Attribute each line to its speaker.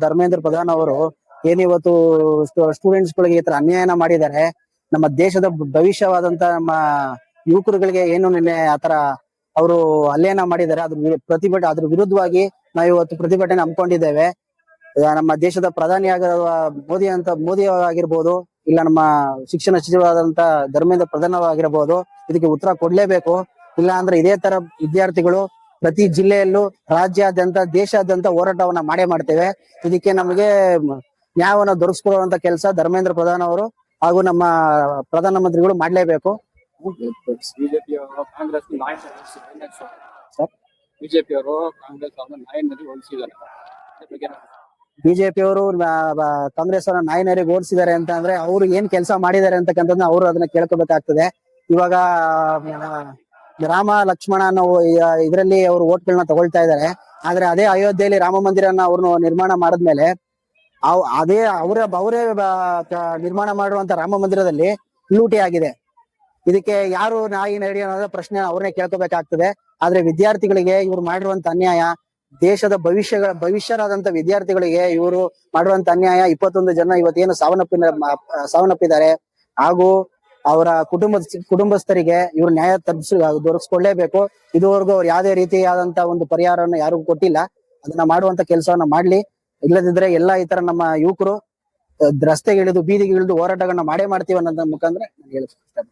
Speaker 1: ಧರ್ಮೇಂದ್ರ ಪ್ರಧಾನ್ ಅವರು ಏನಿವತ್ತು ಸ್ಟೂಡೆಂಟ್ಸ್ ಗಳಿಗೆ ಈ ತರ ಅನ್ಯಾಯನ ಮಾಡಿದ್ದಾರೆ. ನಮ್ಮ ದೇಶದ ಭವಿಷ್ಯವಾದಂತ ನಮ್ಮ ಯುವಕರುಗಳಿಗೆ ಏನು ನಿನ್ನೆ ಆತರ ಅವರು ಹಲ್ಲೆಯನ್ನ ಮಾಡಿದ್ದಾರೆ. ಅದ್ರ ವಿರುದ್ಧವಾಗಿ ನಾವು ಇವತ್ತು ಪ್ರತಿಭಟನೆ ಹಮ್ಮಿಕೊಂಡಿದ್ದೇವೆ. ನಮ್ಮ ದೇಶದ ಮೋದಿ ಆಗಿರ್ಬೋದು, ಇಲ್ಲ ನಮ್ಮ ಶಿಕ್ಷಣ ಸಚಿವರಾದಂತ ಧರ್ಮೇಂದ್ರ ಪ್ರಧಾನ್ ಆಗಿರ್ಬೋದು, ಇದಕ್ಕೆ ಉತ್ತರ ಕೊಡ್ಲೇಬೇಕು. ಇಲ್ಲ ಅಂದ್ರೆ ಇದೇ ತರ ವಿದ್ಯಾರ್ಥಿಗಳು ಪ್ರತಿ ಜಿಲ್ಲೆಯಲ್ಲೂ ರಾಜ್ಯಾದ್ಯಂತ ದೇಶಾದ್ಯಂತ ಹೋರಾಟವನ್ನ ಮಾಡ್ತೇವೆ. ಇದಕ್ಕೆ ನಮಗೆ ನ್ಯಾಯವನ್ನು ದೊರಕಿಸಿಕೊಡುವಂತ ಕೆಲಸ ಧರ್ಮೇಂದ್ರ ಪ್ರಧಾನ್ ಅವರು ಹಾಗೂ ನಮ್ಮ ಪ್ರಧಾನಮಂತ್ರಿಗಳು ಮಾಡ್ಲೇಬೇಕು.
Speaker 2: ಬಿಜೆಪಿಯವರು ಕಾಂಗ್ರೆಸ್ ಬಿಜೆಪಿಯವರು ಕಾಂಗ್ರೆಸ್ ನಾಯನರಿಗೆ ಹೋಲಿಸಿದ್ದಾರೆ.
Speaker 1: ಬಿಜೆಪಿಯವರು ಕಾಂಗ್ರೆಸ್ ಅವರ ನಾಯನರಿಗೆ ಹೋಲಿಸಿದ್ದಾರೆ ಅಂತ ಅಂದ್ರೆ ಅವ್ರು ಏನ್ ಕೆಲಸ ಮಾಡಿದ್ದಾರೆ ಅಂತಕ್ಕಂಥದ್ದನ್ನ ಅವರು ಅದನ್ನ ಕೇಳ್ಕೋಬೇಕಾಗ್ತದೆ. ಇವಾಗ ರಾಮ ಲಕ್ಷ್ಮಣ ಅನ್ನೋ ಇದರಲ್ಲಿ ಅವರು ಓಟ್ಗಳನ್ನ ತಗೊಳ್ತಾ ಇದ್ದಾರೆ. ಆದ್ರೆ ಅದೇ ಅಯೋಧ್ಯೆಯಲ್ಲಿ ರಾಮ ಮಂದಿರನ ಅವ್ರನ್ನ ನಿರ್ಮಾಣ ಮಾಡಿದ್ಮೇಲೆ ಅವರೇ ನಿರ್ಮಾಣ ಮಾಡುವಂತ ರಾಮ ಮಂದಿರದಲ್ಲಿ ಲೂಟಿ ಆಗಿದೆ. ಇದಕ್ಕೆ ಯಾರು ನಾಯಿ ನಡಿ ಅನ್ನೋದ ಪ್ರಶ್ನೆ ಅವ್ರನ್ನೇ ಕೇಳ್ಕೋಬೇಕಾಗ್ತದೆ. ಆದ್ರೆ ವಿದ್ಯಾರ್ಥಿಗಳಿಗೆ ಇವ್ರು ಮಾಡಿರುವಂತ ಅನ್ಯಾಯ, ದೇಶದ ಭವಿಷ್ಯರಾದಂತ ವಿದ್ಯಾರ್ಥಿಗಳಿಗೆ ಇವರು ಮಾಡುವಂತ ಅನ್ಯಾಯ. 21 ಜನ ಇವತ್ತೇನು ಸಾವನ್ನಪ್ಪಿದ್ದಾರೆ ಹಾಗೂ ಅವರ ಕುಟುಂಬಸ್ಥರಿಗೆ ಇವ್ರು ನ್ಯಾಯ ದೊರಕಿಸ್ಕೊಳ್ಳೇಬೇಕು. ಇದುವರೆಗೂ ಅವ್ರು ಯಾವುದೇ ರೀತಿಯಾದಂತ ಒಂದು ಪರಿಹಾರವನ್ನು ಯಾರಿಗೂ ಕೊಟ್ಟಿಲ್ಲ. ಅದನ್ನ ಮಾಡುವಂತ ಕೆಲಸವನ್ನ ಮಾಡ್ಲಿ. ಇಲ್ಲದಿದ್ರೆ ಎಲ್ಲಾ ಈ ತರ ನಮ್ಮ ಯುವಕರು ರಸ್ತೆಗಿಳಿದು ಬೀದಿಗಿಳಿದು ಹೋರಾಟಗಳನ್ನ ಮಾಡ್ತೀವಿ ಅನ್ನೋದ್ರ ಮುಖಾಂತರ ಹೇಳ್ತೀನಿ.